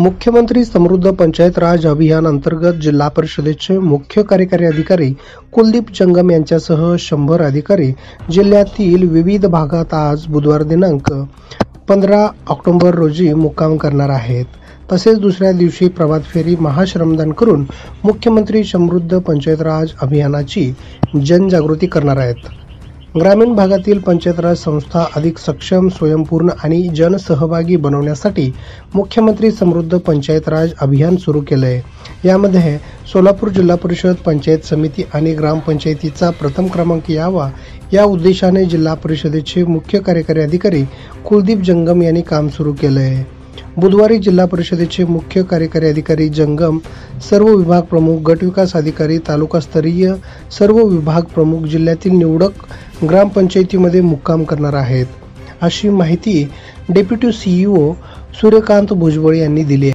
मुख्यमंत्री समृद्ध पंचायत राज अभियान अंतर्गत जिल्हा परिषदेचे मुख्य कार्यकारी अधिकारी कुलदीप जंगम यांच्यासह 100 अधिकारी जिल्ह्यातील विविध भागात आज बुधवार दिनांक 15 ऑक्टोबर रोजी मुक्काम करणार आहेत। तसेच दुसऱ्या दिवशी प्रभात फेरी महाश्रमदान करून मुख्यमंत्री समृद्ध पंचायत राज अभियानाची जनजागृती करणार आहेत। ग्रामीण भागातील पंचायत राज संस्था अधिक सक्षम, स्वयंपूर्ण आणि जनसहभागी बनवण्यासाठी मुख्यमंत्री समृद्ध पंचायत राज अभियान सुरू केले आहे। यामध्ये सोलापूर जिल्हा परिषद, पंचायत समिती आणि ग्रामपंचायतीचा प्रथम क्रमांक यावा या उद्देशाने जिल्हा परिषदेचे मुख्य कार्यकारी अधिकारी कुलदीप जंगम यांनी काम सुरू केले आहे। बुधवारी जिल्हा परिषदेचे मुख्य कार्यकारी अधिकारी जंगम सर्व विभाग प्रमुख, गट विकास अधिकारी, तालुकास्तरीय सर्व विभाग प्रमुख जिल्ह्यातील निवडक ग्रामपंचायतीमध्ये मुक्काम करणार आहेत, अशी माहिती डेप्युटी CEO सूर्यकांत भुजबळ यांनी दिली आहे।